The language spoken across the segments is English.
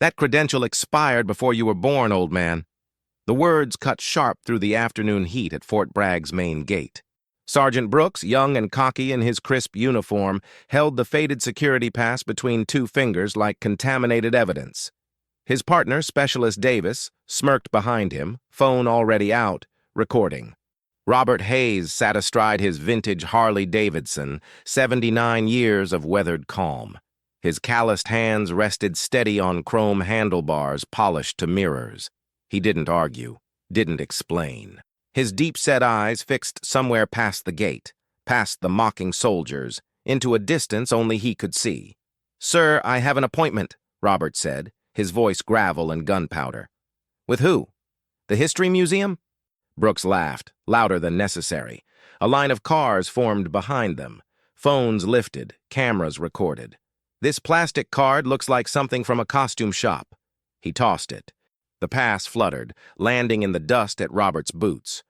That credential expired before you were born, old man. The words cut sharp through the afternoon heat at Fort Bragg's main gate. Sergeant Brooks, young and cocky in his crisp uniform, held the faded security pass between two fingers like contaminated evidence. His partner, Specialist Davis, smirked behind him, phone already out, recording. Robert Hayes sat astride his vintage Harley-Davidson, 79 years of weathered calm. His calloused hands rested steady on chrome handlebars polished to mirrors. He didn't argue, didn't explain. His deep-set eyes fixed somewhere past the gate, past the mocking soldiers, into a distance only he could see. "Sir, I have an appointment," Robert said, his voice gravel and gunpowder. "With who? The History Museum?" Brooks laughed, louder than necessary. A line of cars formed behind them. Phones lifted, cameras recorded. "This plastic card looks like something from a costume shop." He tossed it. The pass fluttered, landing in the dust at Robert's boots.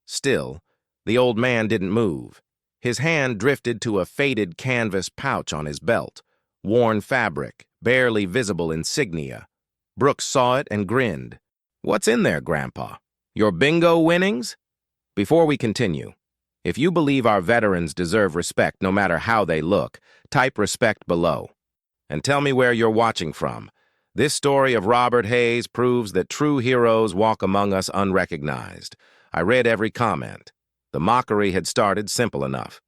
Still, the old man didn't move. His hand drifted to a faded canvas pouch on his belt. Worn fabric, barely visible insignia. Brooks saw it and grinned. "What's in there, Grandpa? Your bingo winnings?" Before we continue, if you believe our veterans deserve respect no matter how they look, type respect below. And tell me where you're watching from. This story of Robert Hayes proves that true heroes walk among us unrecognized. I read every comment. The mockery had started simple enough.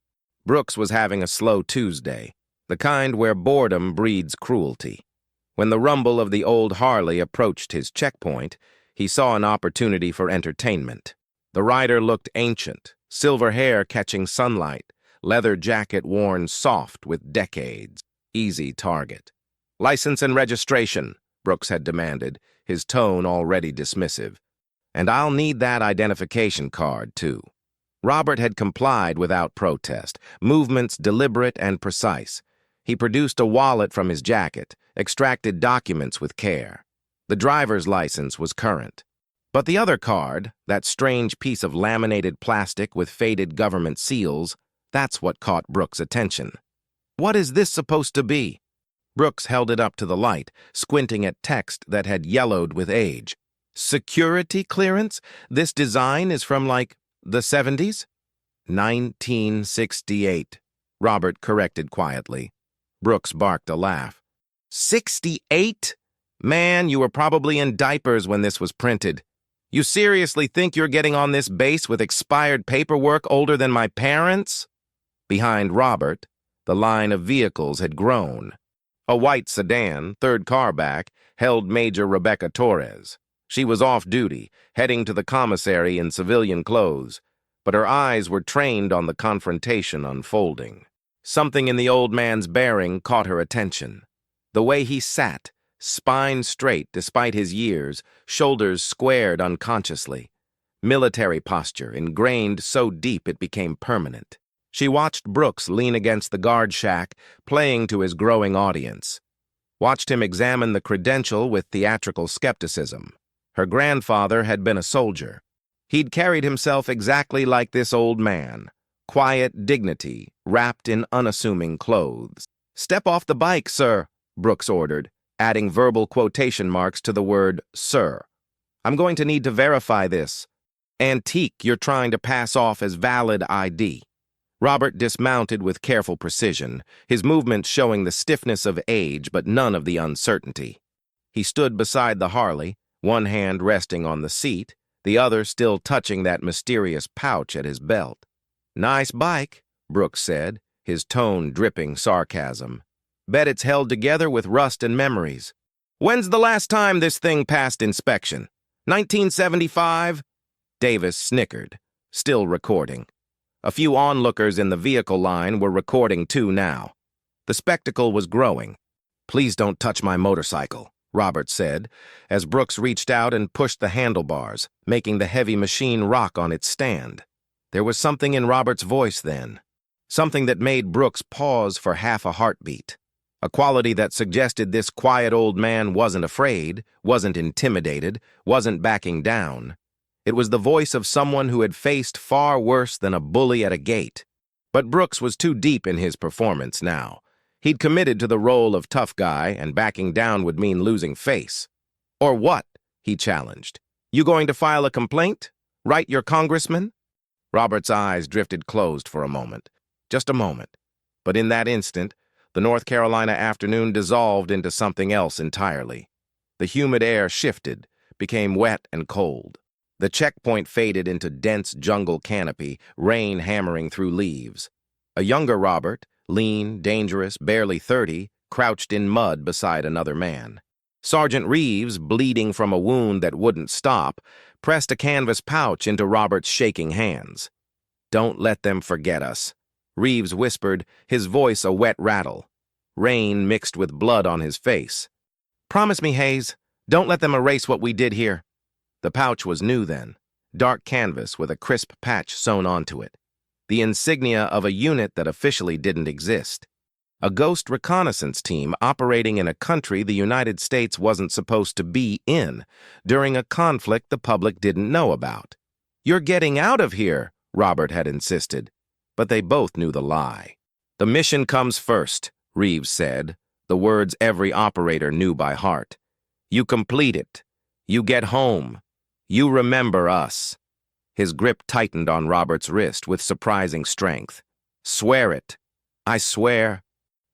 Brooks was having a slow Tuesday, the kind where boredom breeds cruelty. When the rumble of the old Harley approached his checkpoint, he saw an opportunity for entertainment. The rider looked ancient, silver hair catching sunlight, leather jacket worn soft with decades. Easy target. "License and registration," Brooks had demanded, his tone already dismissive. "And I'll need that identification card, too." Robert had complied without protest, movements deliberate and precise. He produced a wallet from his jacket, extracted documents with care. The driver's license was current. But the other card, that strange piece of laminated plastic with faded government seals, that's what caught Brooks' attention. "What is this supposed to be?" Brooks held it up to the light, squinting at text that had yellowed with age. "Security clearance? This design is from, like, the 70s? 1968, Robert corrected quietly. Brooks barked a laugh. 68? Man, you were probably in diapers when this was printed. You seriously think you're getting on this base with expired paperwork older than my parents? Behind Robert, the line of vehicles had grown. A white sedan, third car back, held Major Rebecca Torres. She was off duty, heading to the commissary in civilian clothes, but her eyes were trained on the confrontation unfolding. Something in the old man's bearing caught her attention. The way he sat, spine straight despite his years, shoulders squared unconsciously. Military posture, ingrained so deep it became permanent. She watched Brooks lean against the guard shack, playing to his growing audience. Watched him examine the credential with theatrical skepticism. Her grandfather had been a soldier. He'd carried himself exactly like this old man. Quiet dignity, wrapped in unassuming clothes. "Step off the bike, sir," Brooks ordered, adding verbal quotation marks to the word sir. "I'm going to need to verify this. Antique you're trying to pass off as valid ID." Robert dismounted with careful precision, his movements showing the stiffness of age but none of the uncertainty. He stood beside the Harley, one hand resting on the seat, the other still touching that mysterious pouch at his belt. "Nice bike," Brooks said, his tone dripping sarcasm. "Bet it's held together with rust and memories. When's the last time this thing passed inspection? 1975? Davis snickered, still recording. A few onlookers in the vehicle line were recording too now. The spectacle was growing. "Please don't touch my motorcycle," Robert said, as Brooks reached out and pushed the handlebars, making the heavy machine rock on its stand. There was something in Robert's voice then, something that made Brooks pause for half a heartbeat. A quality that suggested this quiet old man wasn't afraid, wasn't intimidated, wasn't backing down. It was the voice of someone who had faced far worse than a bully at a gate. But Brooks was too deep in his performance now. He'd committed to the role of tough guy, and backing down would mean losing face. Or what? He challenged. You going to file a complaint? Write your congressman? Robert's eyes drifted closed for a moment. Just a moment. But in that instant, the North Carolina afternoon dissolved into something else entirely. The humid air shifted, became wet and cold. The checkpoint faded into dense jungle canopy, rain hammering through leaves. A younger Robert, lean, dangerous, barely 30, crouched in mud beside another man. Sergeant Reeves, bleeding from a wound that wouldn't stop, pressed a canvas pouch into Robert's shaking hands. Don't let them forget us, Reeves whispered, his voice a wet rattle. Rain mixed with blood on his face. Promise me, Hayes, don't let them erase what we did here. The pouch was new then, dark canvas with a crisp patch sewn onto it. The insignia of a unit that officially didn't exist. A Ghost Reconnaissance team operating in a country the United States wasn't supposed to be in, during a conflict the public didn't know about. You're getting out of here, Robert had insisted. But they both knew the lie. The mission comes first, Reeves said, the words every operator knew by heart. You complete it. You get home. You remember us. His grip tightened on Robert's wrist with surprising strength. Swear it. I swear.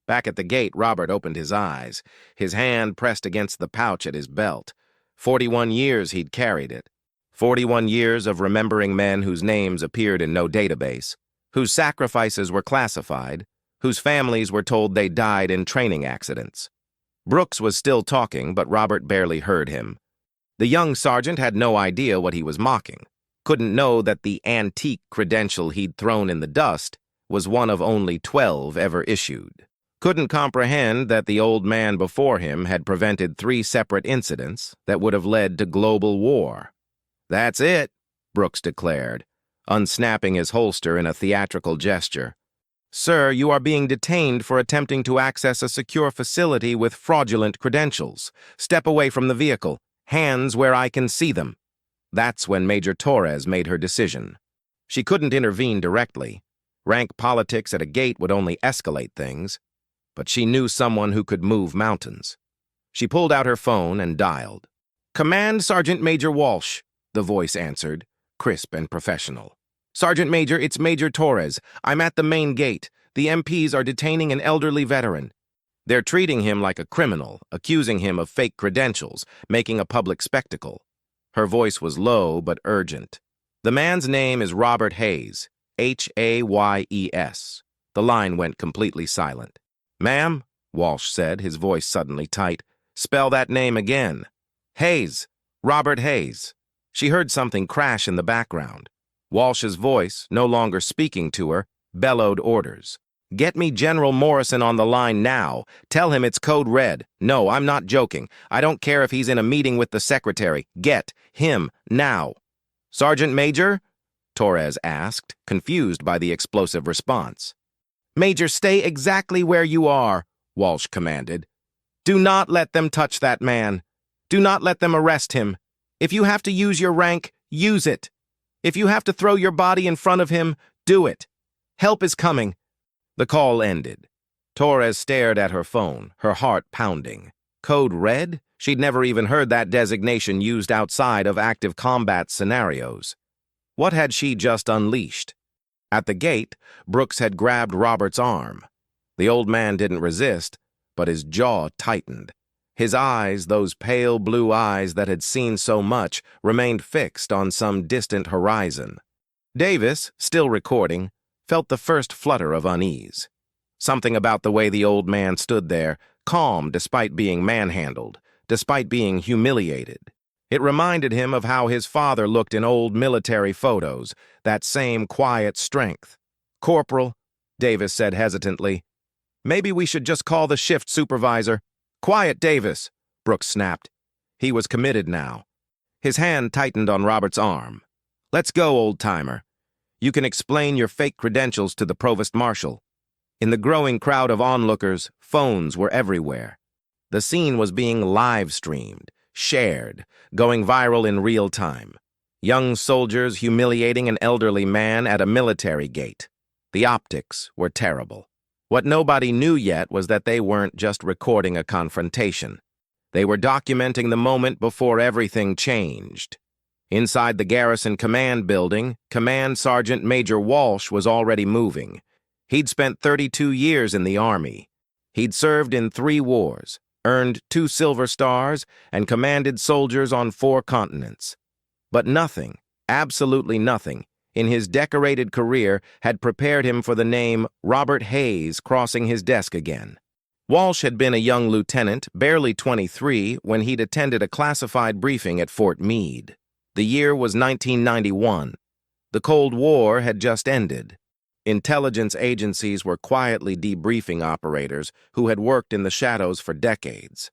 Back at the gate, Robert opened his eyes, his hand pressed against the pouch at his belt. 41 years he'd carried it. 41 years of remembering men whose names appeared in no database, whose sacrifices were classified, whose families were told they died in training accidents. Brooks was still talking, but Robert barely heard him. The young sergeant had no idea what he was mocking, couldn't know that the antique credential he'd thrown in the dust was one of only 12 ever issued. Couldn't comprehend that the old man before him had prevented 3 separate incidents that would have led to global war. That's it, Brooks declared, unsnapping his holster in a theatrical gesture. Sir, you are being detained for attempting to access a secure facility with fraudulent credentials. Step away from the vehicle. Hands where I can see them. That's when Major Torres made her decision. She couldn't intervene directly. Rank politics at a gate would only escalate things. But she knew someone who could move mountains. She pulled out her phone and dialed. Command Sergeant Major Walsh, the voice answered, crisp and professional. Sergeant Major, it's Major Torres. I'm at the main gate. The MPs are detaining an elderly veteran. They're treating him like a criminal, accusing him of fake credentials, making a public spectacle. Her voice was low but urgent. The man's name is Robert Hayes, Hayes. The line went completely silent. Ma'am, Walsh said, his voice suddenly tight, spell that name again. Hayes, Robert Hayes. She heard something crash in the background. Walsh's voice, no longer speaking to her, bellowed orders. Get me General Morrison on the line now. Tell him it's code red. No, I'm not joking. I don't care if he's in a meeting with the secretary. Get him now. Sergeant Major? Torres asked, confused by the explosive response. Major, stay exactly where you are, Walsh commanded. Do not let them touch that man. Do not let them arrest him. If you have to use your rank, use it. If you have to throw your body in front of him, do it. Help is coming. The call ended. Torres stared at her phone, her heart pounding. Code red? She'd never even heard that designation used outside of active combat scenarios. What had she just unleashed? At the gate, Brooks had grabbed Robert's arm. The old man didn't resist, but his jaw tightened. His eyes, those pale blue eyes that had seen so much, remained fixed on some distant horizon. Davis, still recording, felt the first flutter of unease. Something about the way the old man stood there, calm despite being manhandled, despite being humiliated. It reminded him of how his father looked in old military photos, that same quiet strength. Corporal, Davis said hesitantly, maybe we should just call the shift supervisor. Quiet, Davis, Brooks snapped. He was committed now. His hand tightened on Robert's arm. Let's go, old-timer. You can explain your fake credentials to the provost marshal. In the growing crowd of onlookers, phones were everywhere. The scene was being live-streamed, shared, going viral in real time. Young soldiers humiliating an elderly man at a military gate. The optics were terrible. What nobody knew yet was that they weren't just recording a confrontation. They were documenting the moment before everything changed. Inside the Garrison Command building, Command Sergeant Major Walsh was already moving. He'd spent 32 years in the Army. He'd served in 3 wars, earned 2 Silver Stars, and commanded soldiers on 4 continents. But nothing, absolutely nothing, in his decorated career had prepared him for the name Robert Hayes crossing his desk again. Walsh had been a young lieutenant, barely 23, when he'd attended a classified briefing at Fort Meade. The year was 1991. The Cold War had just ended. Intelligence agencies were quietly debriefing operators who had worked in the shadows for decades.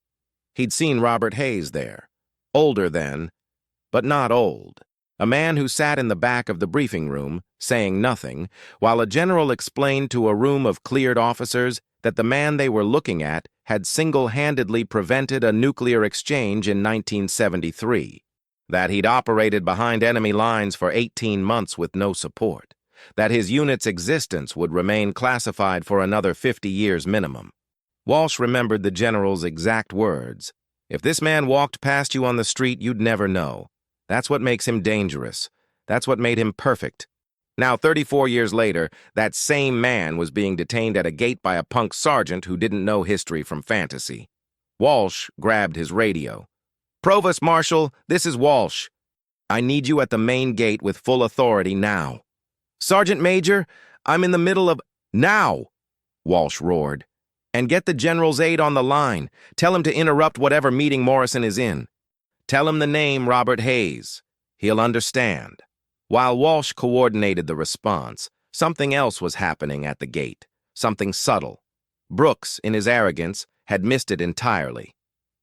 He'd seen Robert Hayes there, older then, but not old. A man who sat in the back of the briefing room, saying nothing, while a general explained to a room of cleared officers that the man they were looking at had single-handedly prevented a nuclear exchange in 1973, that he'd operated behind enemy lines for 18 months with no support, that his unit's existence would remain classified for another 50 years minimum. Walsh remembered the general's exact words. "If this man walked past you on the street, you'd never know. That's what makes him dangerous. That's what made him perfect." Now, 34 years later, that same man was being detained at a gate by a punk sergeant who didn't know history from fantasy. Walsh grabbed his radio. "Provost Marshal, this is Walsh. I need you at the main gate with full authority now." "Sergeant Major, I'm in the middle of—" "Now!" Walsh roared. "And get the general's aide on the line. Tell him to interrupt whatever meeting Morrison is in. Tell him the name Robert Hayes. He'll understand." While Walsh coordinated the response, something else was happening at the gate, something subtle. Brooks, in his arrogance, had missed it entirely.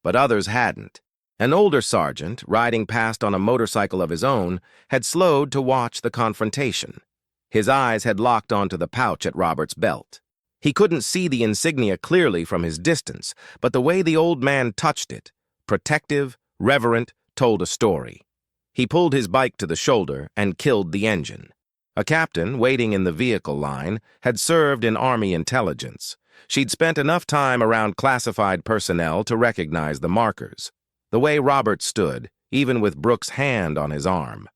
But others hadn't. An older sergeant, riding past on a motorcycle of his own, had slowed to watch the confrontation. His eyes had locked onto the pouch at Robert's belt. He couldn't see the insignia clearly from his distance, but the way the old man touched it, protective, reverent, told a story. He pulled his bike to the shoulder and killed the engine. A captain, waiting in the vehicle line, had served in Army intelligence. She'd spent enough time around classified personnel to recognize the markers. The way Robert stood, even with Brooks' hand on his arm.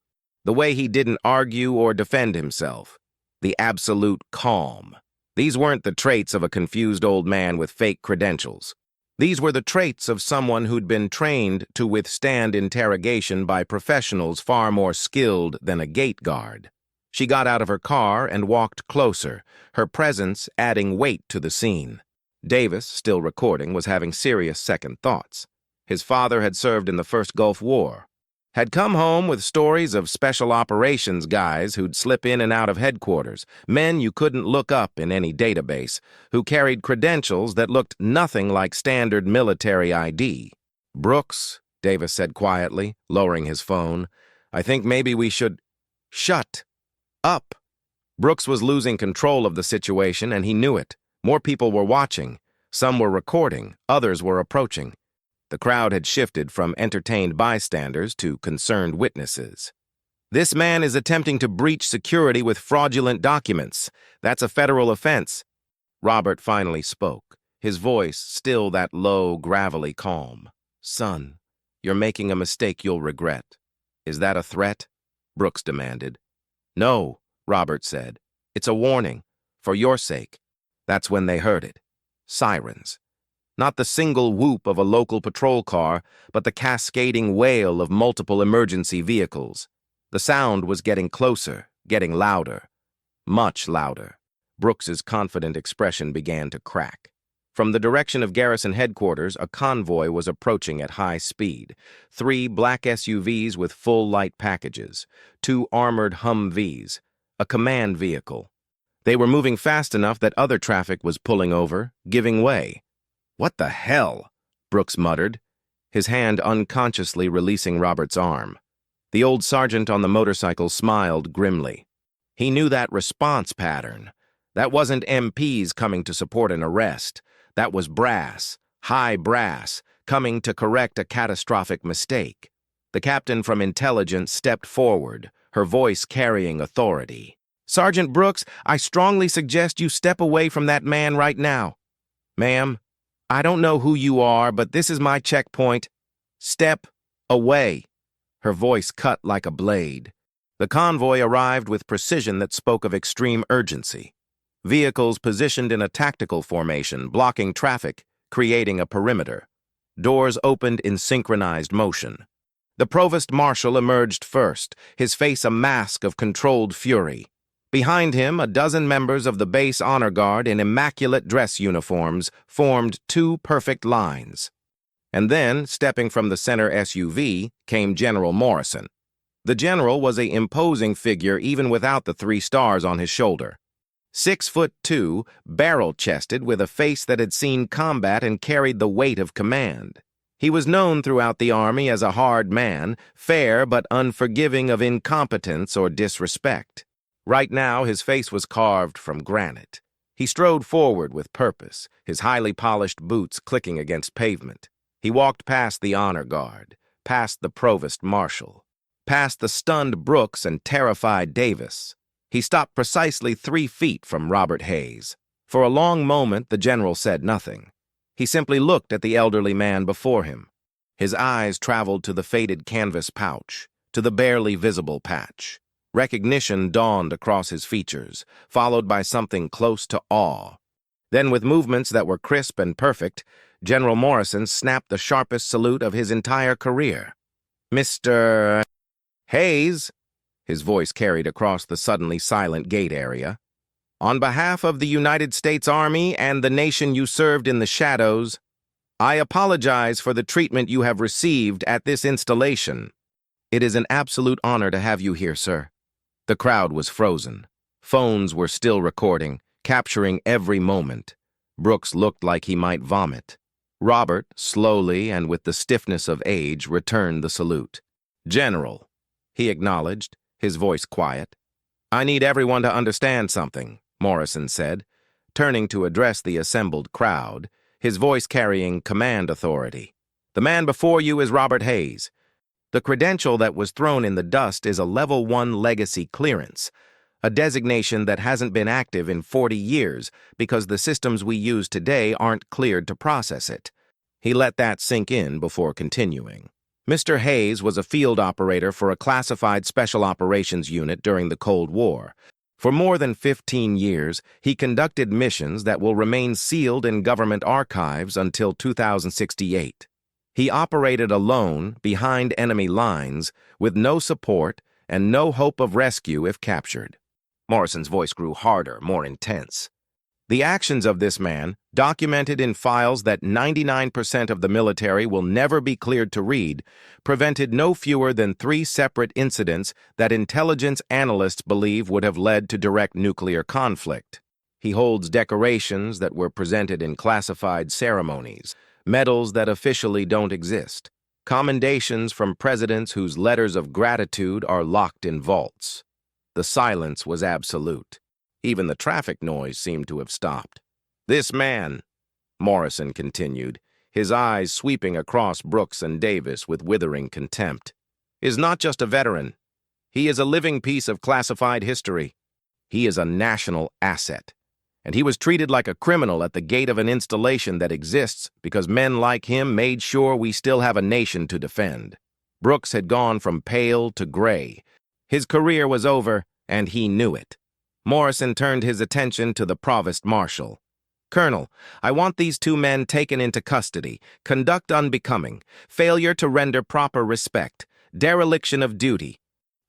The way he didn't argue or defend himself. The absolute calm. These weren't the traits of a confused old man with fake credentials. These were the traits of someone who'd been trained to withstand interrogation by professionals far more skilled than a gate guard. She got out of her car and walked closer, her presence adding weight to the scene. Davis, still recording, was having serious second thoughts. His father had served in the First Gulf War. Had come home with stories of special operations guys who'd slip in and out of headquarters, men you couldn't look up in any database, who carried credentials that looked nothing like standard military ID. "Brooks," Davis said quietly, lowering his phone, "I think maybe we should—" "Shut up!" Brooks was losing control of the situation, and he knew it. More people were watching. Some were recording. Others were approaching. The crowd had shifted from entertained bystanders to concerned witnesses. "This man is attempting to breach security with fraudulent documents. That's a federal offense." Robert finally spoke, his voice still that low, gravelly calm. "Son, you're making a mistake you'll regret." "Is that a threat?" Brooks demanded. "No," Robert said. "It's a warning. For your sake." That's when they heard it. Sirens. Not the single whoop of a local patrol car, but the cascading wail of multiple emergency vehicles. The sound was getting closer, getting louder. Much louder. Brooks's confident expression began to crack. From the direction of Garrison headquarters, a convoy was approaching at high speed. 3 black SUVs with full light packages, 2 armored Humvees, a command vehicle. They were moving fast enough that other traffic was pulling over, giving way. "What the hell?" Brooks muttered, his hand unconsciously releasing Robert's arm. The old sergeant on the motorcycle smiled grimly. He knew that response pattern. That wasn't MPs coming to support an arrest. That was brass, high brass, coming to correct a catastrophic mistake. The captain from intelligence stepped forward, her voice carrying authority. Sergeant Brooks, I strongly suggest you step away from that man right now. Ma'am, I don't know who you are, but this is my checkpoint. Step away. Her voice cut like a blade. The convoy arrived with precision that spoke of extreme urgency. Vehicles positioned in a tactical formation, blocking traffic, creating a perimeter. Doors opened in synchronized motion. The provost marshal emerged first, his face a mask of controlled fury. Behind him, a dozen members of the base honor guard in immaculate dress uniforms formed two perfect lines. And then, stepping from the center SUV, came General Morrison. The general was an imposing figure even without the 3 stars on his shoulder. 6'2", barrel-chested with a face that had seen combat and carried the weight of command. He was known throughout the Army as a hard man, fair but unforgiving of incompetence or disrespect. Right now, his face was carved from granite. He strode forward with purpose, his highly polished boots clicking against pavement. He walked past the honor guard, past the provost marshal, past the stunned Brooks and terrified Davis. He stopped precisely 3 feet from Robert Hayes. For a long moment, the general said nothing. He simply looked at the elderly man before him. His eyes traveled to the faded canvas pouch, to the barely visible patch. Recognition dawned across his features, followed by something close to awe. Then, with movements that were crisp and perfect, General Morrison snapped the sharpest salute of his entire career. "Mr. Hayes," his voice carried across the suddenly silent gate area, "on behalf of the United States Army and the nation you served in the shadows, I apologize for the treatment you have received at this installation. It is an absolute honor to have you here, sir." The crowd was frozen. Phones were still recording, capturing every moment. Brooks looked like he might vomit. Robert, slowly and with the stiffness of age, returned the salute. "General," he acknowledged, his voice quiet. "I need everyone to understand something," Morrison said, turning to address the assembled crowd, his voice carrying command authority. "The man before you is Robert Hayes. The credential that was thrown in the dust is a Level 1 legacy clearance, a designation that hasn't been active in 40 years because the systems we use today aren't cleared to process it." He let that sink in before continuing. Mr. Hayes was a field operator for a classified special operations unit during the Cold War. For more than 15 years, he conducted missions that will remain sealed in government archives until 2068. He operated alone, behind enemy lines, with no support and no hope of rescue if captured. Morrison's voice grew harder, more intense. The actions of this man, documented in files that 99% of the military will never be cleared to read, prevented no fewer than 3 separate incidents that intelligence analysts believe would have led to direct nuclear conflict. He holds decorations that were presented in classified ceremonies, medals that officially don't exist, commendations from presidents whose letters of gratitude are locked in vaults. The silence was absolute. Even the traffic noise seemed to have stopped. "This man," Morrison continued, his eyes sweeping across Brooks and Davis with withering contempt, "is not just a veteran. He is a living piece of classified history. He is a national asset. And he was treated like a criminal at the gate of an installation that exists because men like him made sure we still have a nation to defend." Brooks had gone from pale to gray. His career was over, and he knew it. Morrison turned his attention to the provost marshal. "Colonel, I want these 2 men taken into custody. Conduct unbecoming, failure to render proper respect, dereliction of duty.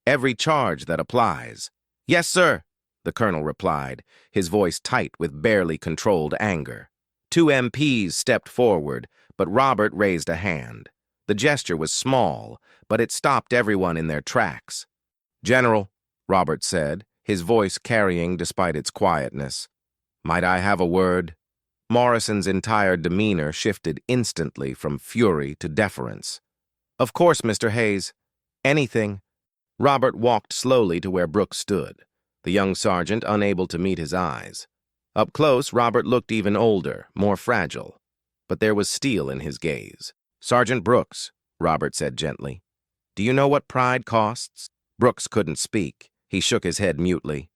Every charge that applies." "Yes, sir," the colonel replied, his voice tight with barely controlled anger. 2 MPs stepped forward, but Robert raised a hand. The gesture was small, but it stopped everyone in their tracks. "General," Robert said, his voice carrying despite its quietness, "might I have a word?" Morrison's entire demeanor shifted instantly from fury to deference. "Of course, Mr. Hayes. Anything." Robert walked slowly to where Brooks stood, the young sergeant unable to meet his eyes. Up close, Robert looked even older, more fragile, but there was steel in his gaze. "Sergeant Brooks," Robert said gently, "do you know what pride costs?" Brooks couldn't speak. He shook his head mutely.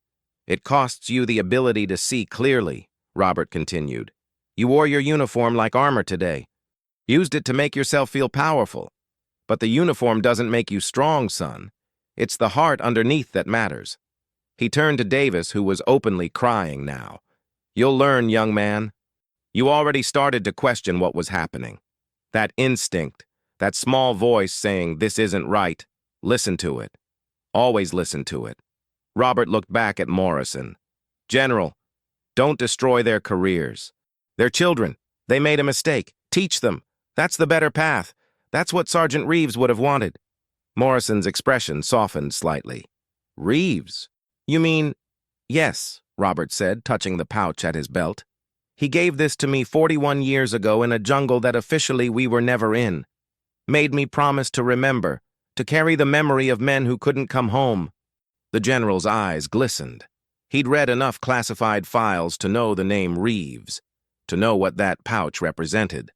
It costs you the ability to see clearly, Robert continued. You wore your uniform like armor today. Used it to make yourself feel powerful. But the uniform doesn't make you strong, son. It's the heart underneath that matters. He turned to Davis, who was openly crying now. You'll learn, young man. You already started to question what was happening. That instinct, that small voice saying this isn't right, listen to it. Always listen to it. Robert looked back at Morrison. General, don't destroy their careers. They're children. They made a mistake. Teach them. That's the better path. That's what Sergeant Reeves would have wanted. Morrison's expression softened slightly. Reeves? You mean... Yes, Robert said, touching the pouch at his belt. He gave this to me 41 years ago in a jungle that officially we were never in. Made me promise to remember, to carry the memory of men who couldn't come home. The general's eyes glistened. He'd read enough classified files to know the name Reeves, to know what that pouch represented.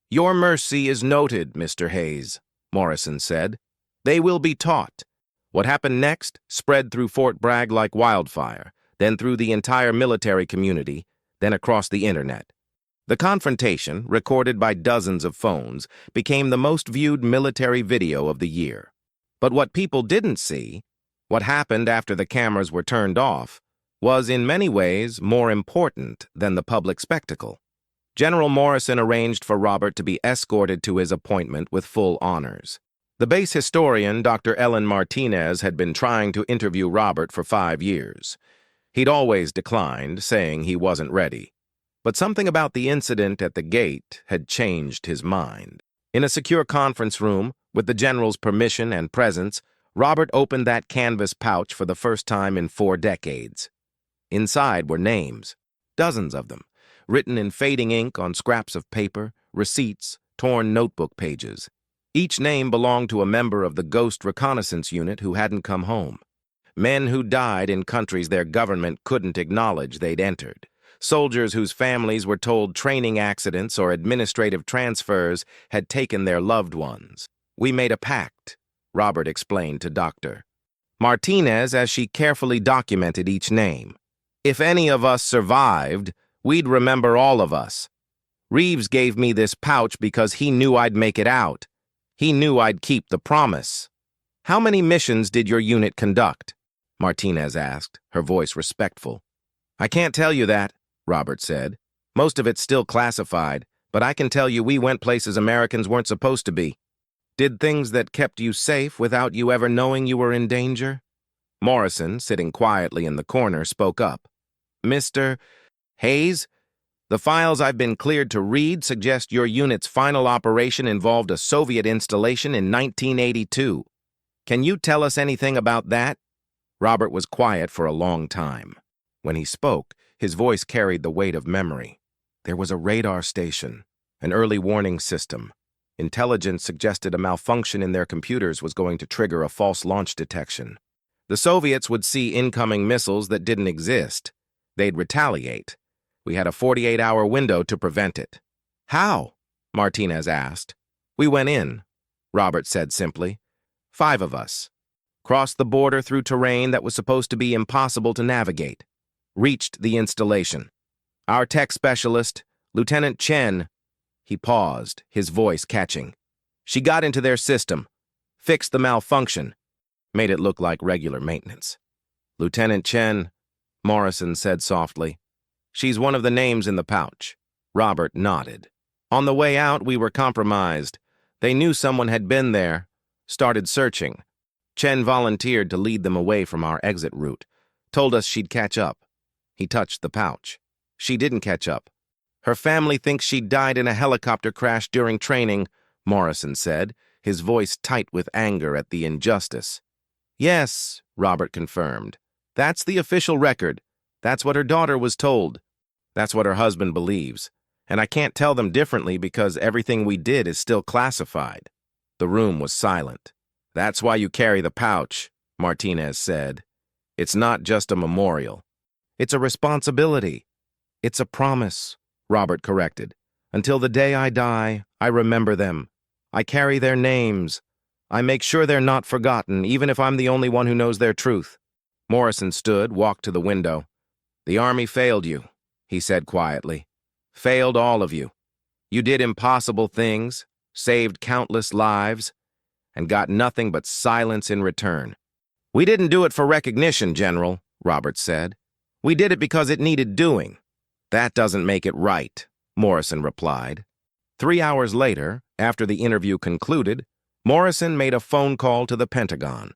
Your mercy is noted, Mr. Hayes, Morrison said. They will be taught. What happened next spread through Fort Bragg like wildfire, then through the entire military community, then across the internet. The confrontation, recorded by dozens of phones, became the most viewed military video of the year. But what people didn't see, what happened after the cameras were turned off, was in many ways more important than the public spectacle. General Morrison arranged for Robert to be escorted to his appointment with full honors. The base historian, Dr. Ellen Martinez, had been trying to interview Robert for 5 years. He'd always declined, saying he wasn't ready. But something about the incident at the gate had changed his mind. In a secure conference room, with the general's permission and presence, Robert opened that canvas pouch for the first time in 4 decades. Inside were names, dozens of them, written in fading ink on scraps of paper, receipts, torn notebook pages. Each name belonged to a member of the Ghost Reconnaissance Unit who hadn't come home. Men who died in countries their government couldn't acknowledge they'd entered. Soldiers whose families were told training accidents or administrative transfers had taken their loved ones. We made a pact, Robert explained to Dr. Martinez as she carefully documented each name. If any of us survived, we'd remember all of us. Reeves gave me this pouch because he knew I'd make it out. He knew I'd keep the promise. How many missions did your unit conduct? Martinez asked, her voice respectful. I can't tell you that, Robert said. Most of it's still classified, but I can tell you we went places Americans weren't supposed to be. Did things that kept you safe without you ever knowing you were in danger? Morrison, sitting quietly in the corner, spoke up. Mr. Hayes, the files I've been cleared to read suggest your unit's final operation involved a Soviet installation in 1982. Can you tell us anything about that? Robert was quiet for a long time. When he spoke, his voice carried the weight of memory. There was a radar station, an early warning system. Intelligence suggested a malfunction in their computers was going to trigger a false launch detection. The Soviets would see incoming missiles that didn't exist. They'd retaliate. We had a 48-hour window to prevent it. How? Martinez asked. We went in, Robert said simply. 5 of us. Crossed the border through terrain that was supposed to be impossible to navigate. Reached the installation. Our tech specialist, Lieutenant Chen, he paused, his voice catching. She got into their system, fixed the malfunction, made it look like regular maintenance. Lieutenant Chen, Morrison said softly. She's one of the names in the pouch. Robert nodded. On the way out, we were compromised. They knew someone had been there, started searching. Chen volunteered to lead them away from our exit route, told us she'd catch up. He touched the pouch. She didn't catch up. Her family thinks she died in a helicopter crash during training, Morrison said, his voice tight with anger at the injustice. Yes, Robert confirmed. That's the official record. That's what her daughter was told. That's what her husband believes. And I can't tell them differently because everything we did is still classified. The room was silent. That's why you carry the pouch, Martinez said. It's not just a memorial. It's a responsibility. It's a promise, Robert corrected. Until the day I die, I remember them. I carry their names. I make sure they're not forgotten, even if I'm the only one who knows their truth. Morrison stood, walked to the window. "The Army failed you," he said quietly. "Failed all of you. You did impossible things, saved countless lives, and got nothing but silence in return." "We didn't do it for recognition, General," Roberts said. "We did it because it needed doing." "That doesn't make it right," Morrison replied. 3 hours later, after the interview concluded, Morrison made a phone call to the Pentagon,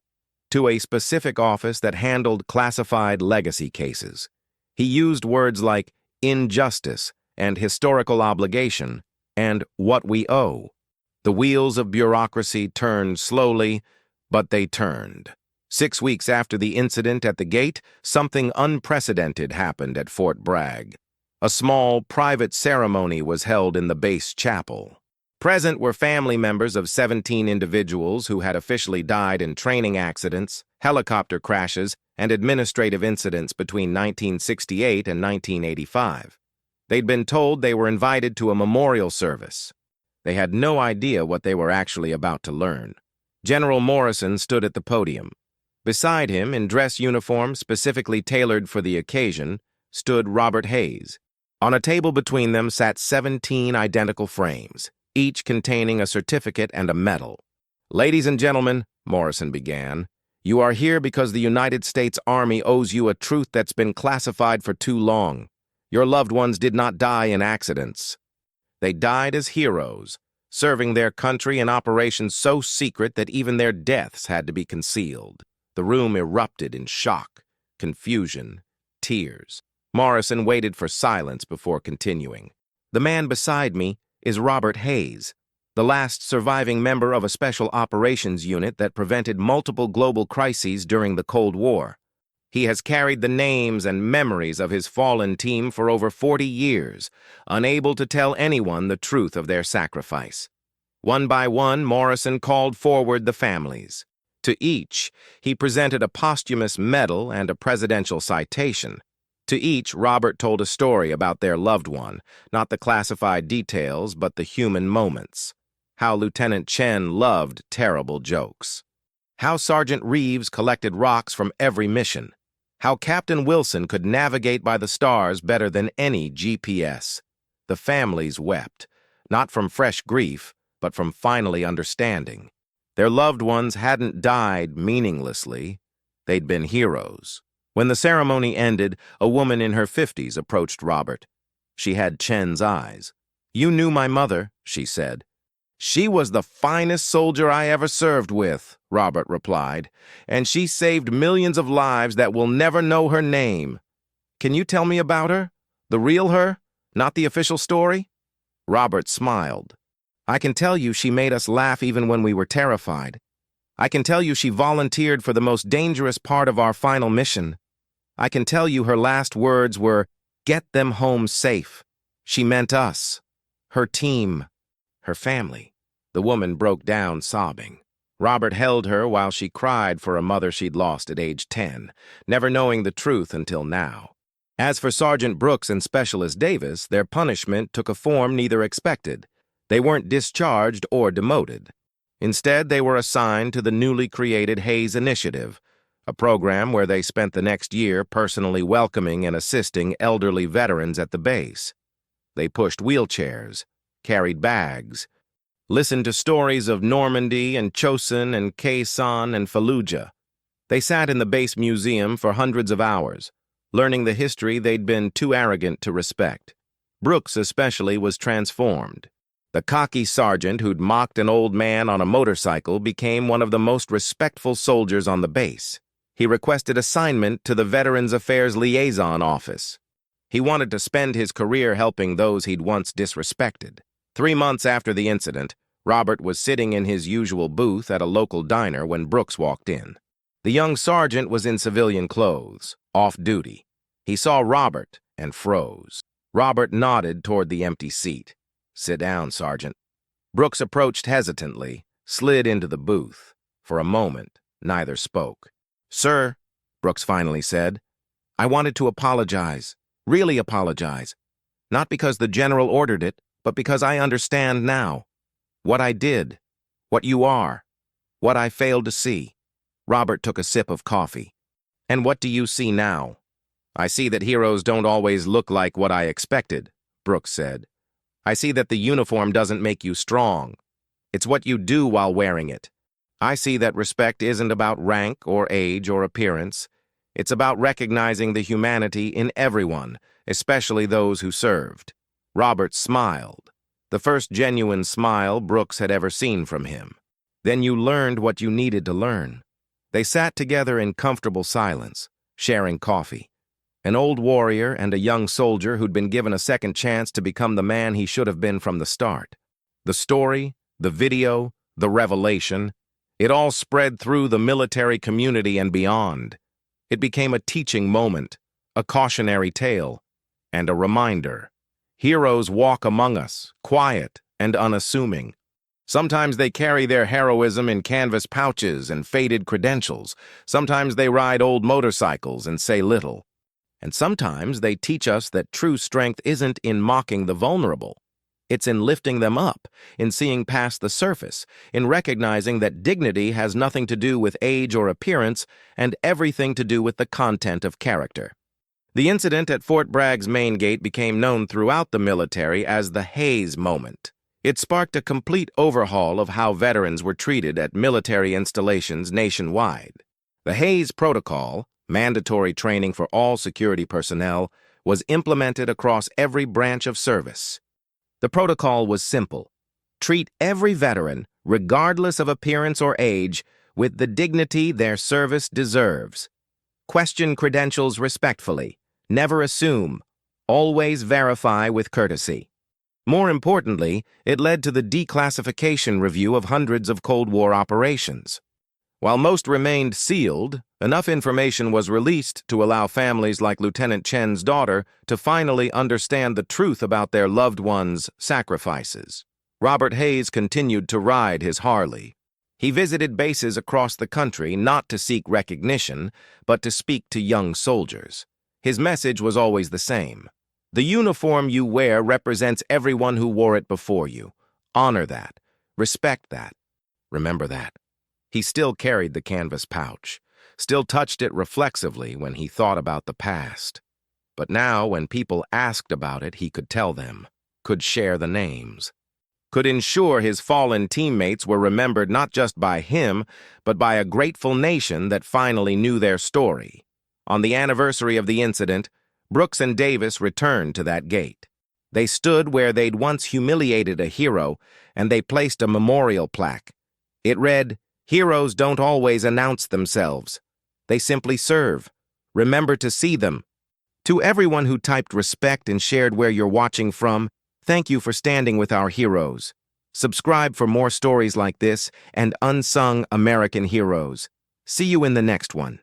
to a specific office that handled classified legacy cases. He used words like injustice and historical obligation and what we owe. The wheels of bureaucracy turned slowly, but they turned. 6 weeks after the incident at the gate, something unprecedented happened at Fort Bragg. A small, private ceremony was held in the base chapel. Present were family members of 17 individuals who had officially died in training accidents, helicopter crashes, and administrative incidents between 1968 and 1985. They'd been told they were invited to a memorial service. They had no idea what they were actually about to learn. General Morrison stood at the podium. Beside him, in dress uniform specifically tailored for the occasion, stood Robert Hayes. On a table between them sat 17 identical frames, each containing a certificate and a medal. "Ladies and gentlemen," Morrison began, "you are here because the United States Army owes you a truth that's been classified for too long. Your loved ones did not die in accidents. They died as heroes, serving their country in operations so secret that even their deaths had to be concealed." The room erupted in shock, confusion, tears. Morrison waited for silence before continuing. "The man beside me is Robert Hayes, the last surviving member of a special operations unit that prevented multiple global crises during the Cold War. He has carried the names and memories of his fallen team for over 40 years, unable to tell anyone the truth of their sacrifice." One by one, Morrison called forward the families. To each, he presented a posthumous medal and a presidential citation. To each, Robert told a story about their loved one, not the classified details, but the human moments. How Lieutenant Chen loved terrible jokes. How Sergeant Reeves collected rocks from every mission. How Captain Wilson could navigate by the stars better than any GPS. The families wept, not from fresh grief, but from finally understanding. Their loved ones hadn't died meaninglessly. They'd been heroes. When the ceremony ended, a woman in her 50s approached Robert. She had Chen's eyes. "You knew my mother," she said. "She was the finest soldier I ever served with," Robert replied, "and she saved millions of lives that will never know her name. Can you tell me about her? The real her, not the official story?" Robert smiled. "I can tell you she made us laugh even when we were terrified. I can tell you she volunteered for the most dangerous part of our final mission. I can tell you her last words were, 'Get them home safe.' She meant us, her team, her family." The woman broke down sobbing. Robert held her while she cried for a mother she'd lost at age 10, never knowing the truth until now. As for Sergeant Brooks and Specialist Davis, their punishment took a form neither expected. They weren't discharged or demoted. Instead, they were assigned to the newly created Hayes Initiative, a program where they spent the next year personally welcoming and assisting elderly veterans at the base. They pushed wheelchairs, carried bags, listened to stories of Normandy and Chosin and Khe Sanh and Fallujah. They sat in the base museum for hundreds of hours, learning the history they'd been too arrogant to respect. Brooks especially was transformed. The cocky sergeant who'd mocked an old man on a motorcycle became one of the most respectful soldiers on the base. He requested assignment to the Veterans Affairs Liaison Office. He wanted to spend his career helping those he'd once disrespected. 3 months after the incident, Robert was sitting in his usual booth at a local diner when Brooks walked in. The young sergeant was in civilian clothes, off duty. He saw Robert and froze. Robert nodded toward the empty seat. "Sit down, Sergeant." Brooks approached hesitantly, slid into the booth. For a moment, neither spoke. "Sir," Brooks finally said, "I wanted to apologize, really apologize. Not because the general ordered it, but because I understand now. What I did, what you are, what I failed to see." Robert took a sip of coffee. And what do you see now? I see that heroes don't always look like what I expected, Brooks said. I see that the uniform doesn't make you strong. It's what you do while wearing it. I see that respect isn't about rank or age or appearance. It's about recognizing the humanity in everyone, especially those who served. Robert smiled, the first genuine smile Brooks had ever seen from him. Then you learned what you needed to learn. They sat together in comfortable silence, sharing coffee. An old warrior and a young soldier who'd been given a second chance to become the man he should have been from the start. The story, the video, the revelation, it all spread through the military community and beyond. It became a teaching moment, a cautionary tale, and a reminder. Heroes walk among us, quiet and unassuming. Sometimes they carry their heroism in canvas pouches and faded credentials. Sometimes they ride old motorcycles and say little. And sometimes they teach us that true strength isn't in mocking the vulnerable. It's in lifting them up, in seeing past the surface, in recognizing that dignity has nothing to do with age or appearance and everything to do with the content of character. The incident at Fort Bragg's main gate became known throughout the military as the Hayes moment. It sparked a complete overhaul of how veterans were treated at military installations nationwide. The Hayes Protocol, mandatory training for all security personnel, was implemented across every branch of service. The protocol was simple. Treat every veteran, regardless of appearance or age, with the dignity their service deserves. Question credentials respectfully. Never assume. Always verify with courtesy. More importantly, it led to the declassification review of hundreds of Cold War operations. While most remained sealed, enough information was released to allow families like Lieutenant Chen's daughter to finally understand the truth about their loved ones' sacrifices. Robert Hayes continued to ride his Harley. He visited bases across the country not to seek recognition, but to speak to young soldiers. His message was always the same. The uniform you wear represents everyone who wore it before you. Honor that. Respect that. Remember that. He still carried the canvas pouch, still touched it reflexively when he thought about the past. But now, when people asked about it, he could tell them, could share the names, could ensure his fallen teammates were remembered not just by him, but by a grateful nation that finally knew their story. On the anniversary of the incident, Brooks and Davis returned to that gate. They stood where they'd once humiliated a hero, and they placed a memorial plaque. It read, "Heroes don't always announce themselves. They simply serve. Remember to see them." To everyone who typed respect and shared where you're watching from, thank you for standing with our heroes. Subscribe for more stories like this and unsung American heroes. See you in the next one.